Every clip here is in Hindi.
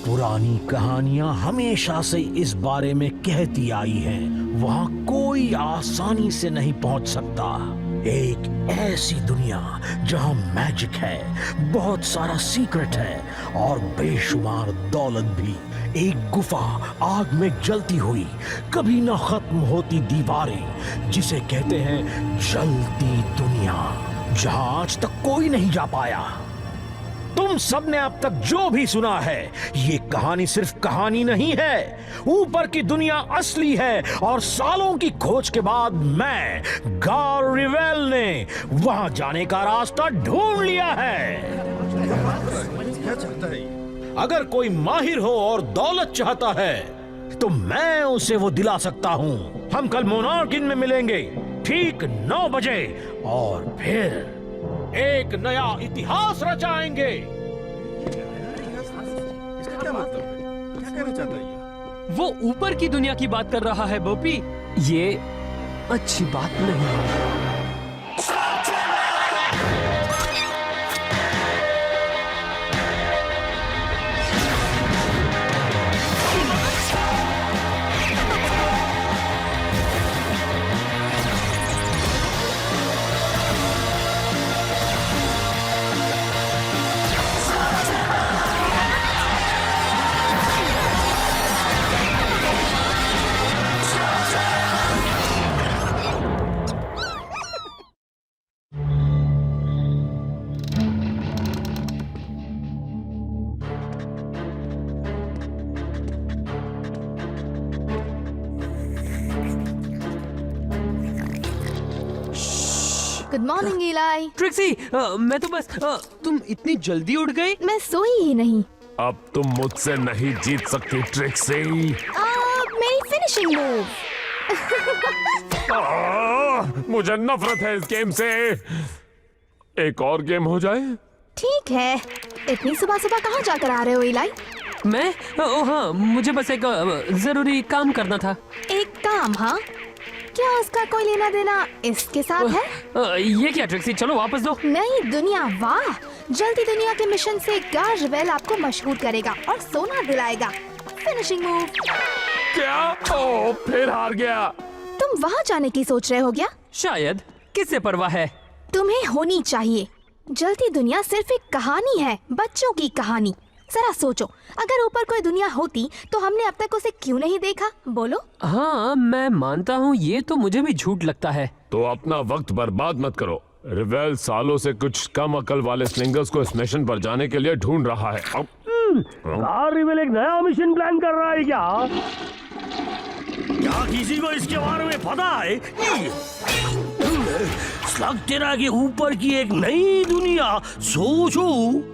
पुरानी कहानियां हमेशा से इस बारे में कहती आई हैं, वहां कोई आसानी से नहीं पहुंच सकता। एक ऐसी दुनिया जहां मैजिक है, बहुत सारा सीक्रेट है और बेशुमार दौलत भी। एक गुफा आग में जलती हुई, कभी ना खत्म होती दीवारें, जिसे कहते हैं जलती दुनिया, जहां आज तक कोई नहीं जा पाया। तुम सबने अब तक जो भी सुना है, ये कहानी सिर्फ कहानी नहीं है। ऊपर की दुनिया असली है और सालों की खोज के बाद मैं गार रिवेल ने वहां जाने का रास्ता ढूंढ लिया है। अगर कोई माहिर हो और दौलत चाहता है तो मैं उसे वो दिला सकता हूं। हम कल मोनार्क इन में मिलेंगे ठीक 9 बजे और फिर एक नया इतिहास रचाएंगे। इसका क्या मतलब है? क्या कहना चाहता है ये? वो ऊपर की दुनिया की बात कर रहा है बोपी। ये अच्छी बात नहीं है। गुड मॉर्निंग इलाई। ट्रिक्सी, मैं तो बस तुम इतनी जल्दी उठ गई। मैं सोई ही नहीं। अब तुम मुझसे नहीं जीत सकती ट्रिक्सी। मेरी फिनिशिंग मूव। मुझे नफरत है इस गेम से। एक और गेम हो जाए? ठीक है। इतनी सुबह सुबह कहाँ जाकर आ रहे हो इलाई? मैं हाँ, मुझे बस एक जरूरी काम करना था। एक काम? हाँ, क्या उसका कोई लेना देना इसके साथ है? ये क्या ट्रिक्सी, चलो वापस दो। नहीं दुनिया, वाह, जल्दी दुनिया के मिशन से गार रिवेल आपको मशहूर करेगा और सोना दिलाएगा। Finishing move. क्या? ओ, फिर हार गया। तुम वहाँ जाने की सोच रहे हो क्या? शायद। किससे परवाह है? तुम्हें होनी चाहिए। जलती दुनिया सिर्फ एक कहानी है, बच्चों की कहानी। जरा सोचो, अगर ऊपर कोई दुनिया होती तो हमने अब तक उसे क्यों नहीं देखा? बोलो। हाँ, मैं मानता हूँ, ये तो मुझे भी झूठ लगता है। तो अपना वक्त बर्बाद मत करो। रिवेल सालों से कुछ कम अकल वाले स्लिंगर्स को इस मिशन पर जाने के लिए ढूंढ रहा है। गार रिवेल एक नया मिशन प्लान कर रहा है क्या? क्या किसी को इसके बारे में पता है? स्लग तेरा के ऊपर की एक नई दुनिया। सोचो,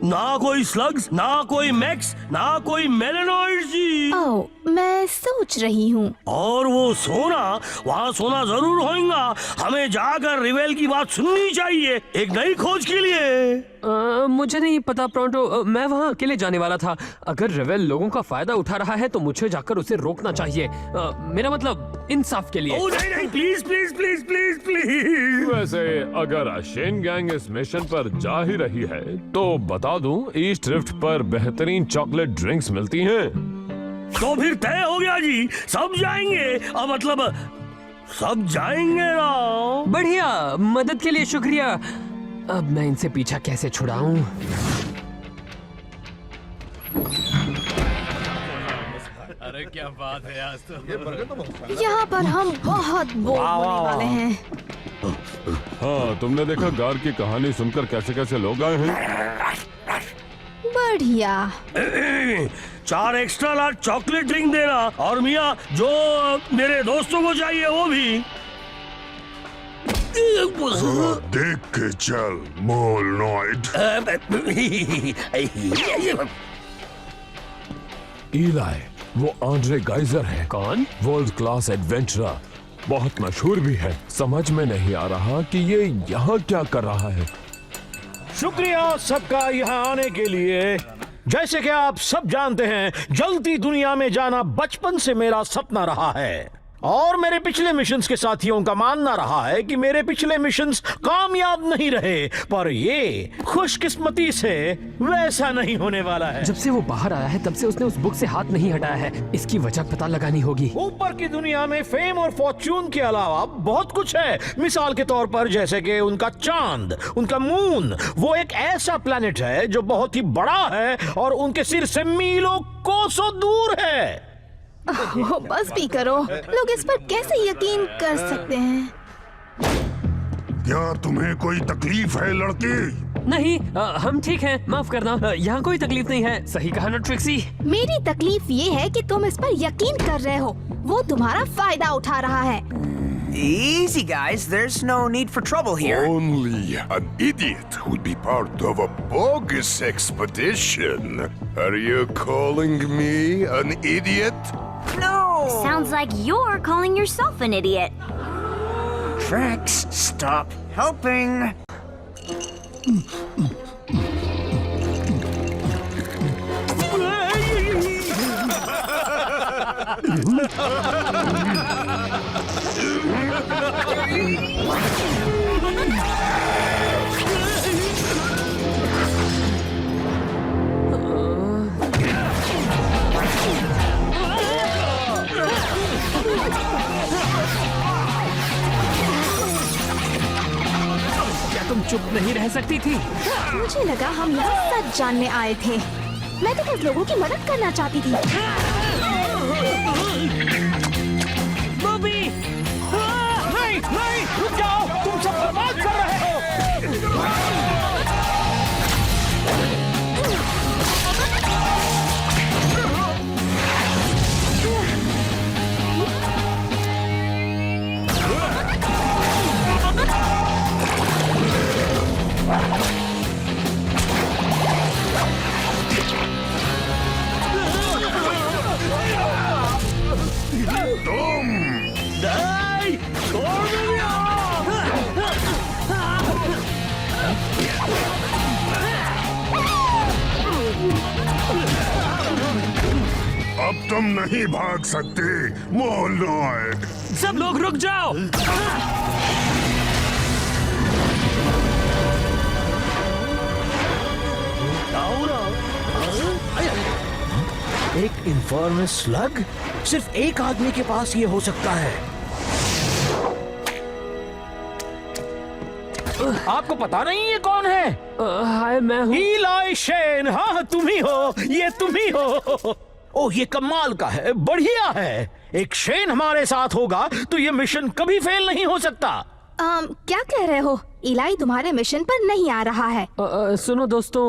ना कोई स्लग्स, ना कोई मैक्स, ना कोई मेलेनॉइड जी। ओह, मैं सोच रही हूँ। और वो सोना, वहाँ सोना जरूर होगा। हमें जाकर रिवेल की बात सुननी चाहिए एक नई खोज के लिए। मुझे नहीं पता प्रोंटो, मैं वहाँ अकेले जाने वाला था। अगर रिवेल लोगों का फायदा उठा रहा है तो मुझे जाकर उसे रोकना चाहिए। मेरा मतलब इंसाफ के लिए। ओ नहीं नहीं, please please please please please. वैसे अगर अशेन गैंग इस मिशन पर जा ही रही है तो बता दूं, ईस्ट रिफ्ट पर बेहतरीन चॉकलेट ड्रिंक्स मिलती हैं। तो फिर तय हो गया जी, सब जाएंगे। मतलब सब जाएंगे ना। बढ़िया, मदद के लिए शुक्रिया। अब मैं इनसे पीछा कैसे छुड़ाऊं? अरे क्या बात है आज तो। ये बर्गर तो बहुत यहाँ पर हम बहुत बोर होने वाले हैं। हाँ, तुमने देखा गार की कहानी सुनकर कैसे कैसे लोग आए हैं। बढ़िया। 4 एक्स्ट्रा लार्ज चॉकलेट ड्रिंक देना, और मियाँ जो मेरे दोस्तों को चाहिए वो भी। देख के चल मोलनॉइड। इलाई, वो आंद्रे गाइजर है। कौन? वर्ल्ड क्लास एडवेंचरर, बहुत मशहूर भी है। समझ में नहीं आ रहा कि ये यहाँ क्या कर रहा है। शुक्रिया सबका यहाँ आने के लिए। जैसे कि आप सब जानते हैं, जलती दुनिया में जाना बचपन से मेरा सपना रहा है। और मेरे पिछले मिशंस के साथियों का मानना रहा है कि मेरे पिछले मिशंस कामयाब नहीं रहे, पर ये खुशकिस्मती से वैसा नहीं होने वाला है। जब से वो बाहर आया है तब से उसने उस बुक से हाथ नहीं हटाया है। इसकी वजह पता लगानी होगी। ऊपर की दुनिया में फेम और फॉर्च्यून के अलावा बहुत कुछ है। मिसाल के तौर पर जैसे कि उनका चांद, उनका मून, वो एक ऐसा प्लेनेट है जो बहुत ही बड़ा है और उनके सिर से मीलों कोसों दूर है। ओह, बस भी करो। लोग इस पर कैसे यकीन कर सकते हैं? क्या तुम्हें कोई तकलीफ है लड़की? नहीं, हम ठीक हैं। माफ करना, यहाँ कोई तकलीफ नहीं है। सही कहा ना ट्रिक्सी? मेरी तकलीफ ये है कि तुम इस पर यकीन कर रहे हो। वो तुम्हारा फायदा उठा रहा है। Easy, guys. There's no need for trouble here. Only an idiot would be part of a bogus expedition. Are you calling me an idiot? No! Sounds like you're calling yourself an idiot. Trix, stop helping. क्या तुम चुप नहीं रह सकती थी? मुझे लगा हम यहाँ सच जानने आए थे। मैं तो कुछ लोगों की मदद करना चाहती थी। बॉबी! नहीं, नहीं, रुक जाओ, तुम सब बर्बाद कर रहे हो। नहीं, छोड़ दो अब तुम नहीं भाग सकते, मोलॉयड। सब लोग रुक जाओ। एक इन्फॉर्मस स्लग? सिर्फ एक आदमी के पास ये हो सकता है। आपको पता नहीं ये कौन है? हाय, मैं हूँ। इलाई शेन। हाँ, तुम ही हो, ये तुम ही हो। ओह, ये कमाल का है, बढ़िया है। एक शेन हमारे साथ होगा तो ये मिशन कभी फेल नहीं हो सकता। क्या कह रहे हो? इलाई तुम्हारे मिशन पर नहीं आ रहा है। सुनो दोस्तों,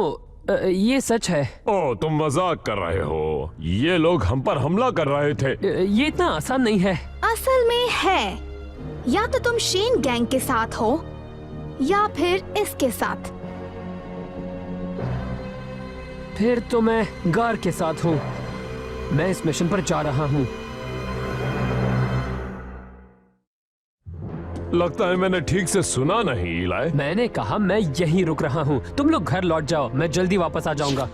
ये सच है। ओ, तुम मजाक कर रहे हो। ये लोग हम पर हमला कर रहे थे। ये इतना आसान नहीं है। असल में है। या तो तुम शेन गैंग के साथ हो या फिर इसके साथ। फिर तो मैं गार के साथ हूँ। मैं इस मिशन पर जा रहा हूँ। लगता है मैंने ठीक से सुना नहीं, इलाई। मैंने कहा मैं यहीं रुक रहा हूँ। तुम लोग घर लौट जाओ, मैं जल्दी वापस आ जाऊंगा।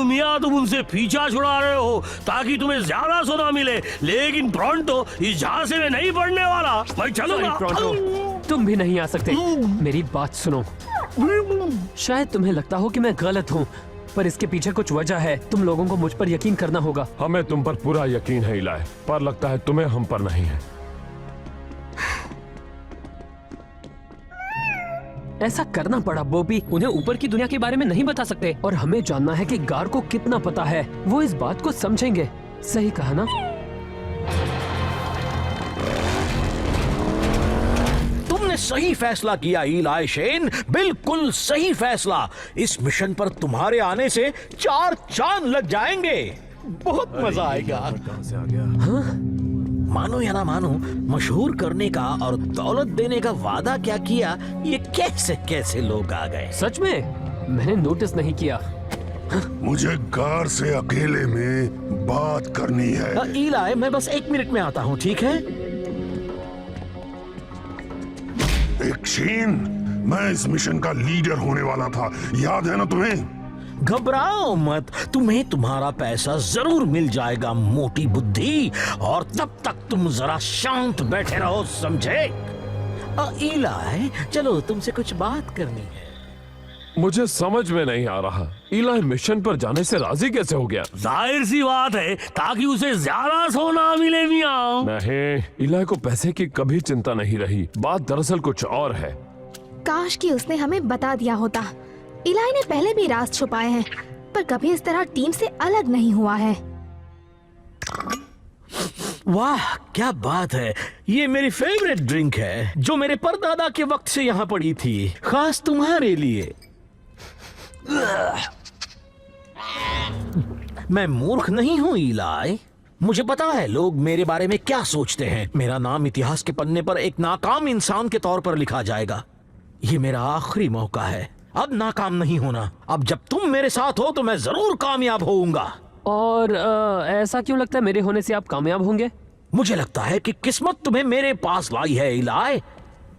मियाँ, तुम उनसे पीछा छुड़ा रहे हो ताकि तुम्हें ज्यादा सोना मिले, लेकिन प्रोंटो इस झांसे में नहीं पड़ने वाला। मैं चलूंगा। प्रोंटो, तुम भी नहीं आ सकते। मेरी बात सुनो। शायद तुम्हें लगता हो कि मैं गलत हूँ, पर इसके पीछे कुछ वजह है। तुम लोगों को मुझ पर यकीन करना होगा। हमें तुम पर पूरा यकीन है इलाई, पर लगता है तुम्हें हम पर नहीं है। ऐसा करना पड़ा बॉबी। उन्हें ऊपर की दुनिया के बारे में नहीं बता सकते और हमें जानना है कि गार को कितना पता है। वो इस बात को समझेंगे। सही कहा ना? तुमने सही फैसला किया इलाई शेन, बिल्कुल सही फैसला। इस मिशन पर तुम्हारे आने से 4 चांद लग जाएंगे। बहुत मजा आएगा। कहाँ से आ गया? मानो या ना मानो, मशहूर करने का और दौलत देने का वादा क्या किया, ये कैसे कैसे लोग आ गए। सच में मैंने नोटिस नहीं किया। मुझे गार से अकेले में बात करनी है। इलाई, मैं बस 1 मिनट में आता हूँ, ठीक है? एक शेन, मैं इस मिशन का लीडर होने वाला था, याद है ना तुम्हें? घबराओ मत, तुम्हें तुम्हारा पैसा जरूर मिल जाएगा मोटी बुद्धि, और तब तक तुम जरा शांत बैठे रहो, समझे? इलाई, चलो तुमसे कुछ बात करनी है। मुझे समझ में नहीं आ रहा, इलाई मिशन पर जाने से राजी कैसे हो गया? जाहिर सी बात है, ताकि उसे ज्यादा सोना मिले मियाँ। नहीं, इलाई को पैसे की कभी चिंता नहीं रही। बात दरअसल कुछ और है। काश कि उसने हमें बता दिया होता। इलाई ने पहले भी राज छुपाए हैं, पर कभी इस तरह टीम से अलग नहीं हुआ है। वाह क्या बात है, ये मेरी फेवरेट ड्रिंक है जो मेरे परदादा के वक्त से यहाँ पड़ी थी, खास तुम्हारे लिए। मैं मूर्ख नहीं हूँ इलाई, मुझे पता है लोग मेरे बारे में क्या सोचते हैं। मेरा नाम इतिहास के पन्ने पर एक नाकाम इंसान के तौर पर लिखा जाएगा। ये मेरा आखिरी मौका है, अब नाकाम नहीं होना। अब जब तुम मेरे साथ हो तो मैं जरूर कामयाब होऊंगा। और ऐसा क्यों लगता है मेरे होने से आप कामयाब होंगे? मुझे लगता है कि किस्मत तुम्हें मेरे पास लाई है इलाई।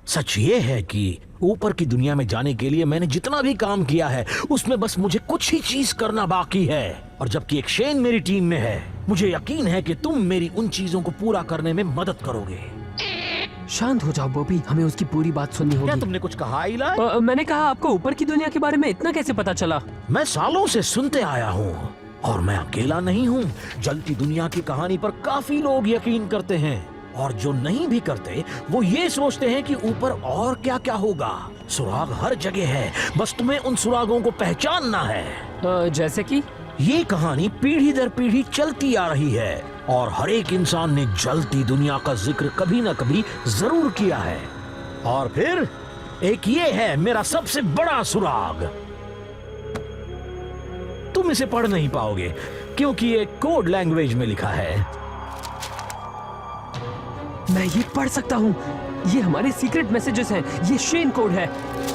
सच ये है कि ऊपर की दुनिया में जाने के लिए मैंने जितना भी काम किया है उसमें बस मुझे कुछ ही चीज करना बाकी है, और जबकि एक शेन मेरी टीम में है, मुझे यकीन है कि तुम मेरी उन चीजों को पूरा करने में मदद करोगे। शांत हो जाओ बॉबी, हमें उसकी पूरी बात सुननी क्या होगी। तुमने कुछ कहा इलाई? मैंने कहा आपको ऊपर की दुनिया के बारे में इतना कैसे पता चला? मैं सालों से सुनते आया हूँ, और मैं अकेला नहीं हूँ। जलती दुनिया की कहानी पर काफी लोग यकीन करते हैं, और जो नहीं भी करते वो ये सोचते हैं कि ऊपर और क्या क्या होगा। सुराग हर जगह है, बस तुम्हें उन सुरागों को पहचानना है। जैसे कि? ये कहानी पीढ़ी दर पीढ़ी चलती आ रही है, और हर एक इंसान ने जलती दुनिया का जिक्र कभी न कभी जरूर किया है। और फिर एक ये है मेरा सबसे बड़ा सुराग। तुम इसे पढ़ नहीं पाओगे क्योंकि ये कोड लैंग्वेज में लिखा है। मैं ये पढ़ सकता हूँ, ये हमारे सीक्रेट मैसेजेस हैं, ये शेन कोड है,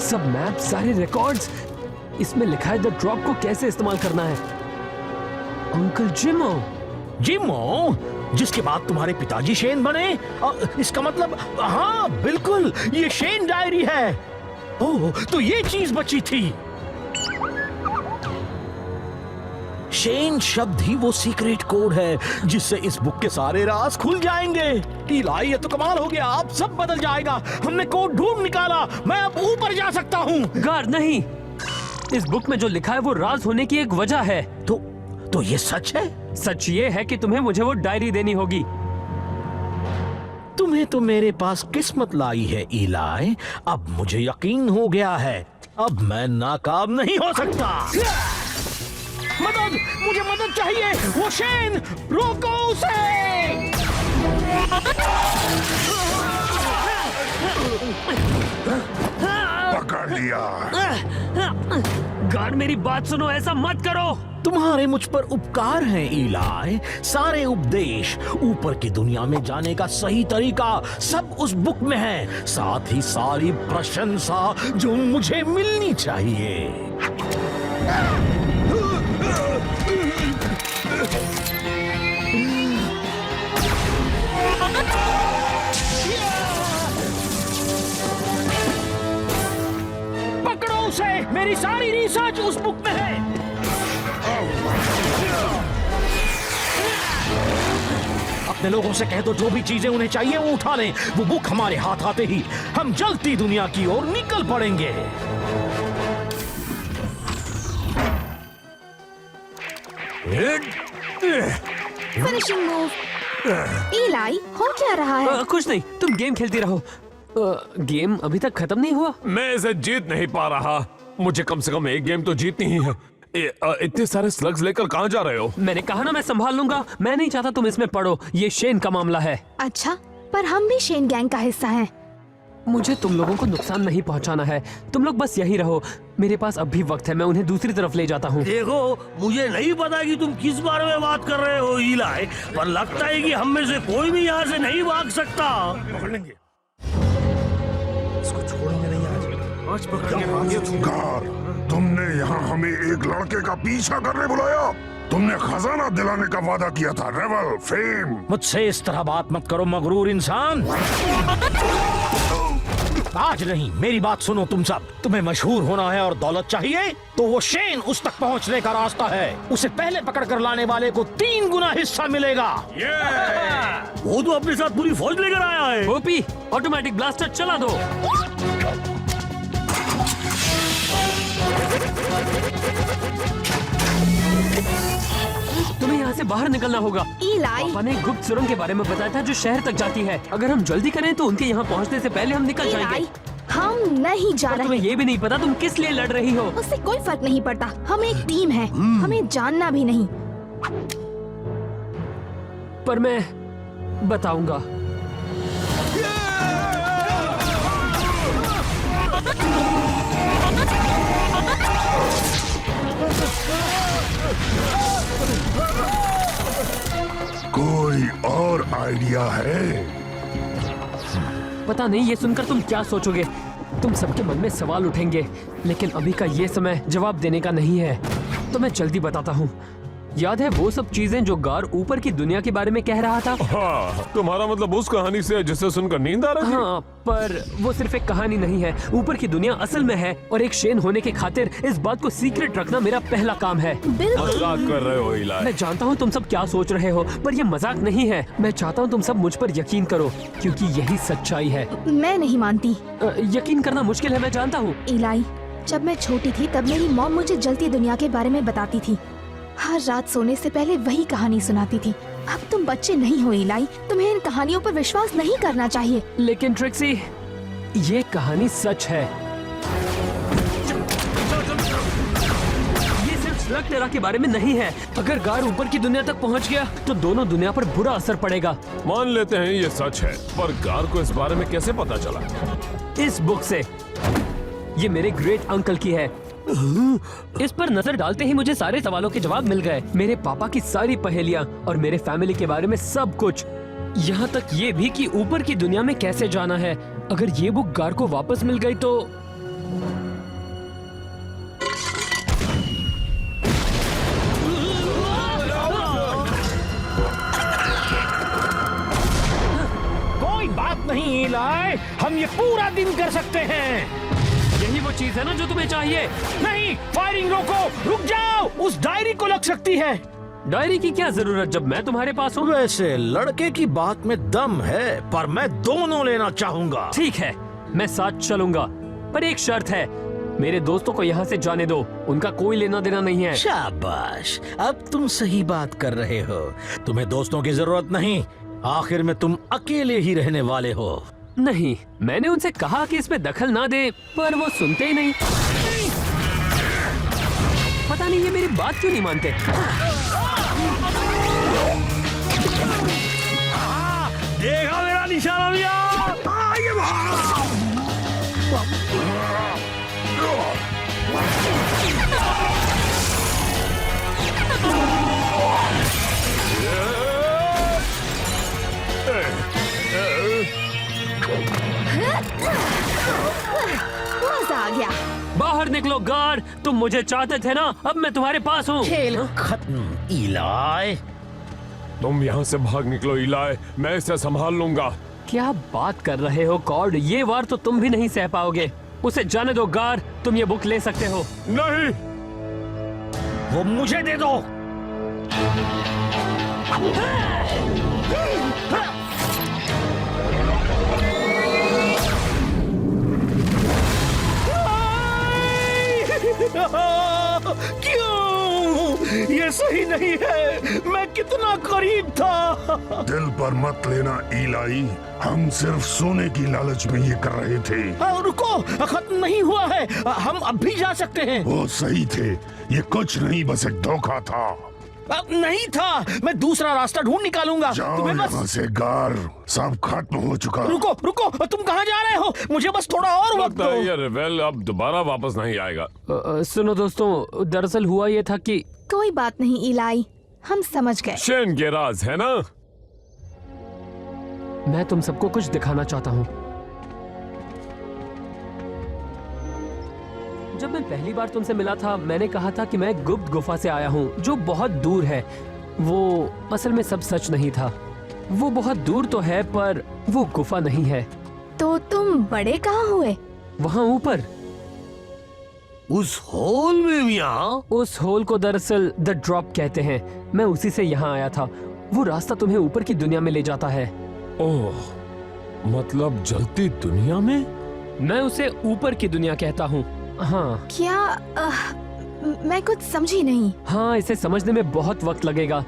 सब मैप, सारे रिकॉर्ड्स। इसमें लिखा है द ड्रॉप को कैसे इस्तेमाल करना है। अंकल जिमो। जिमो, जिसके बाद तुम्हारे पिताजी शेन बने? इसका मतलब, हाँ बिल्कुल, ये शेन डायरी है। ओह, तो ये चीज बची थी। शेन शब्द ही वो सीक्रेट कोड है जिससे इस बुक के सारे राज खुल जाएंगे। इलाई, ये तो कमाल हो गया, अब सब बदल जाएगा। हमने कोड ढूंढ निकाला, मैं अब ऊपर जा सकता हूँ। गार्ड नहीं, इस बुक में जो लिखा है वो राज होने की एक वजह है। तो ये सच है? सच ये है कि तुम्हें मुझे वो डायरी देनी होगी। तुम्हें तो मेरे पास किस्मत लाई है इलाई, अब मुझे यकीन हो गया है, अब मैं नाकाम नहीं हो सकता। मदद, मुझे मदद चाहिए, वो शेन, रोको उसे। पकड़ लिया। गार्ड मेरी बात सुनो, ऐसा मत करो। तुम्हारे मुझ पर उपकार हैं इलाई, सारे उपदेश, ऊपर की दुनिया में जाने का सही तरीका सब उस बुक में है, साथ ही सारी प्रशंसा जो मुझे मिलनी चाहिए। पकड़ो उसे, मेरी सारी रिसर्च उस बुक में है। अपने लोगों से कह दो जो भी चीजें उन्हें चाहिए वो उठा लें। वो बुक हमारे हाथ आते ही हम जलती दुनिया की ओर निकल पड़ेंगे। Finishing move. इलाई, हो क्या रहा है? कुछ नहीं, तुम गेम खेलती रहो। गेम अभी तक खत्म नहीं हुआ। मैं इसे जीत नहीं पा रहा, मुझे कम से कम एक गेम तो जीतनी ही है। इतने सारे स्लग्स लेकर कहाँ जा रहे हो? मैंने कहा ना मैं संभाल लूंगा, मैं नहीं चाहता तुम इसमें पढ़ो, ये शेन का मामला है। अच्छा, पर हम भी शेन गैंग का हिस्सा हैं। मुझे तुम लोगों को नुकसान नहीं पहुंचाना है, तुम लोग बस यही रहो, मेरे पास अब भी वक्त है, मैं उन्हें दूसरी तरफ ले जाता हूँ। देखो, मुझे नहीं पता कि तुम किस बारे में बात कर रहे हो इलाई, पर लगता है कि हम में से कोई भी यहाँ से नहीं भाग सकता। इसको छोड़ेंगे नहीं आज पकड़। तुमने यहाँ हमें एक लड़के का पीछा करने बुलाया? तुमने खजाना दिलाने का वादा किया था, रेवल, फेम। मुझसे इस तरह बात मत करो मगरूर इंसान। आज नहीं, मेरी बात सुनो तुम सब। तुम्हें मशहूर होना है और दौलत चाहिए तो वो शेन उस तक पहुंचने का रास्ता है। उसे पहले पकड़ कर लाने वाले को 3 गुना हिस्सा मिलेगा। वो तो अपने साथ पूरी फौज लेकर आया है। ओपी, ऑटोमेटिक ब्लास्टर चला दो। तुम्हें यहाँ से बाहर निकलना होगा। इलाई, पापा ने गुप्त सुरंग के बारे में बताया था जो शहर तक जाती है। अगर हम जल्दी करें तो उनके यहाँ पहुँचने से पहले हम निकल जाएंगे। इलाई, हम नहीं जा और रहे। तुम्हें ये भी नहीं पता तुम किस लिए लड़ रही हो। उससे कोई फर्क नहीं पड़ता। हम एक टीम है, हमें जानना भी नहीं। पर मैं बताऊंगा। कोई और आइडिया है? पता नहीं ये सुनकर तुम क्या सोचोगे। तुम सबके मन में सवाल उठेंगे, लेकिन अभी का ये समय जवाब देने का नहीं है। तो मैं जल्दी बताता हूँ। याद है वो सब चीजें जो गार ऊपर की दुनिया के बारे में कह रहा था? हाँ, तुम्हारा मतलब उस कहानी से है जिसे सुनकर नींद आ रही थी? हाँ, पर वो सिर्फ एक कहानी नहीं है। ऊपर की दुनिया असल में है और एक शेन होने के खातिर इस बात को सीक्रेट रखना मेरा पहला काम है। बिल्कुल। मजाक कर रहे हो इलाई? मैं जानता हूँ तुम सब क्या सोच रहे हो, पर ये मजाक नहीं है। मैं चाहता हूँ तुम सब मुझ पर यकीन करो, क्योंकि यही सच्चाई है। मैं नहीं मानती। यकीन करना मुश्किल है, मैं जानता हूँ। इलाई, जब मैं छोटी थी तब मेरी मॉम मुझे जलती दुनिया के बारे में बताती थी। हर रात सोने से पहले वही कहानी सुनाती थी। अब तुम बच्चे नहीं हो इलाई, तुम्हें इन कहानियों पर विश्वास नहीं करना चाहिए। लेकिन ट्रिक्सी, ये कहानी सच है। ये सिर्फ स्लग टेरा के बारे में नहीं है। अगर गार ऊपर की दुनिया तक पहुंच गया तो दोनों दुनिया पर बुरा असर पड़ेगा। मान लेते हैं ये सच है, पर गार को इस बारे में कैसे पता चला? इस बुक से। ये मेरे ग्रेट अंकल की है। इस पर नजर डालते ही मुझे सारे सवालों के जवाब मिल गए। मेरे पापा की सारी पहेलियां और मेरे फैमिली के बारे में सब कुछ। यहाँ तक ये भी कि ऊपर की दुनिया में कैसे जाना है। अगर ये बुक गार को वापस मिल गई तो कोई बात नहीं इलाई, हम ये पूरा दिन कर सकते हैं। यही वो चीज है ना जो तुम्हें चाहिए। नहीं, फायरिंग रोको, रुक जाओ। उस डायरी को लग सकती है। डायरी की क्या जरूरत जब मैं तुम्हारे पास हूँ? वैसे लड़के की बात में दम है, पर मैं दोनों लेना चाहूंगा। ठीक है, मैं साथ चलूंगा, पर एक शर्त है। मेरे दोस्तों को यहाँ से जाने दो, उनका कोई लेना देना नहीं है। शाबाश, अब तुम सही बात कर रहे हो। तुम्हें दोस्तों की जरूरत नहीं, आखिर में तुम अकेले ही रहने वाले हो। नहीं, मैंने उनसे कहा कि इसमें दखल ना दे, पर वो सुनते ही नहीं। पता नहीं ये मेरी बात क्यों नहीं मानते। देखा मेरा निशाना भैया? मजा आ गया। बाहर निकलो गार्ड, तुम मुझे चाहते थे ना, अब मैं तुम्हारे पास हूँ। खेल खत्म इलाई। तुम यहाँ से भाग निकलो इलाई, मैं इसे संभाल लूंगा। क्या बात कर रहे हो कॉर्ड? ये वार तो तुम भी नहीं सह पाओगे। उसे जाने दो गार्ड, तुम ये बुक ले सकते हो। नहीं, वो मुझे दे दो। क्यों? ये सही नहीं है। मैं कितना करीब था। दिल पर मत लेना इलाई, हम सिर्फ सोने की लालच में ये कर रहे थे। रुको, खत्म नहीं हुआ है। हम अब भी जा सकते हैं। वो सही थे, ये कुछ नहीं, बस एक धोखा था। नहीं था, मैं दूसरा रास्ता ढूंढ निकालूंगा। जाओ तुम्हें यहाँ बस से गार, सब खत्म हो चुका। रुको रुको, तुम कहाँ जा रहे हो? मुझे बस थोड़ा और वक्त लगता है दो। ये रिवेल अब दोबारा वापस नहीं आएगा। सुनो दोस्तों, दरअसल हुआ ये था कि कोई बात नहीं इलाई, हम समझ गए। शेन के राज है ना? मैं तुम सबको कुछ दिखाना चाहता हूँ। जब मैं पहली बार तुमसे मिला था, मैंने कहा था कि मैं गुप्त गुफा से आया हूँ जो बहुत दूर है। वो असल में सब सच नहीं था। वो बहुत दूर तो है, पर वो गुफा नहीं है। तो तुम बड़े कहाँ हुए? वहाँ ऊपर, उस होल में मियाँ? उस होल को दरअसल द ड्रॉप कहते हैं। मैं उसी से यहाँ आया था। वो रास्ता तुम्हें ऊपर की दुनिया में ले जाता है। ओह, मतलब जलती दुनिया में? मैं उसे ऊपर की दुनिया कहता हूँ। हाँ क्या मैं कुछ समझी नहीं। हाँ, इसे समझने में बहुत वक्त लगेगा।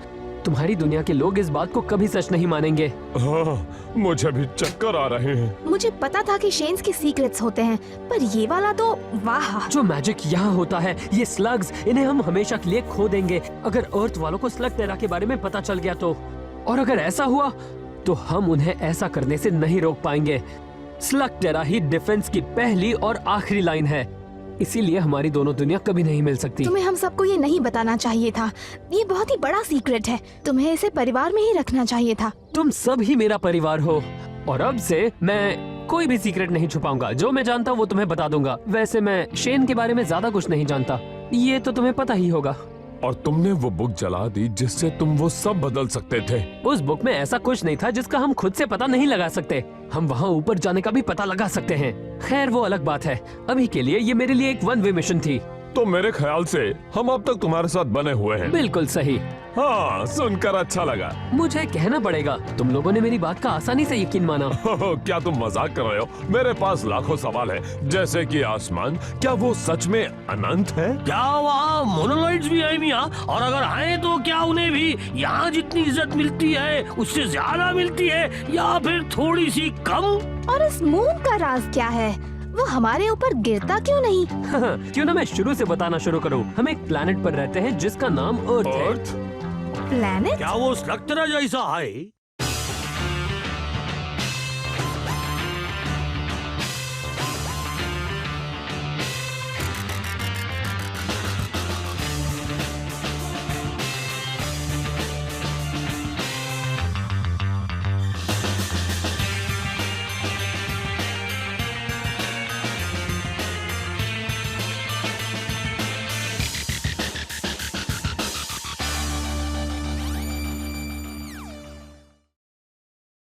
तुम्हारी दुनिया के लोग इस बात को कभी सच नहीं मानेंगे। हाँ, मुझे भी चक्कर आ रहे हैं। मुझे पता था कि शेन्स के सीक्रेट्स होते हैं, पर ये वाला तो वाह। जो मैजिक यहाँ होता है, ये स्लग्स, इन्हें हम हमेशा के लिए खो देंगे अगर अर्थ वालों को स्लग टेरा के बारे में पता चल गया तो। और अगर ऐसा हुआ तो हम उन्हें ऐसा करने से नहीं रोक पाएंगे। स्लग टेरा ही डिफेंस की पहली और आखिरी लाइन है, इसीलिए हमारी दोनों दुनिया कभी नहीं मिल सकती। तुम्हें हम सबको ये नहीं बताना चाहिए था। ये बहुत ही बड़ा सीक्रेट है, तुम्हें इसे परिवार में ही रखना चाहिए था। तुम सब ही मेरा परिवार हो और अब से मैं कोई भी सीक्रेट नहीं छुपाऊंगा। जो मैं जानता हूँ वो तुम्हें बता दूंगा। वैसे मैं शेन के बारे में ज्यादा कुछ नहीं जानता, ये तो तुम्हें पता ही होगा। और तुमने वो बुक जला दी जिससे तुम वो सब बदल सकते थे। उस बुक में ऐसा कुछ नहीं था जिसका हम खुद से पता नहीं लगा सकते। हम वहाँ ऊपर जाने का भी पता लगा सकते हैं। खैर वो अलग बात है। अभी के लिए ये मेरे लिए एक वन वे मिशन थी। तो मेरे ख्याल से हम अब तक तुम्हारे साथ बने हुए हैं। बिल्कुल सही। हाँ, सुनकर अच्छा लगा। मुझे कहना पड़ेगा, तुम लोगों ने मेरी बात का आसानी से यकीन माना। क्या तुम मजाक कर रहे हो? मेरे पास लाखों सवाल है, जैसे कि आसमान, क्या वो सच में अनंत है? क्या वहाँ मोनोलॉइड्स भी है मियाँ? और अगर आए तो क्या उन्हें भी यहाँ जितनी इज्जत मिलती है उससे ज्यादा मिलती है, या फिर थोड़ी सी कम? और इस मून का राज क्या है? वो हमारे ऊपर गिरता क्यों नहीं? क्यों ना मैं शुरू से बताना शुरू करूं। हम एक प्लेनेट पर रहते हैं जिसका नाम अर्थ है। अर्थ? प्लैनेट? क्या वो स्लग टेरा जैसा है?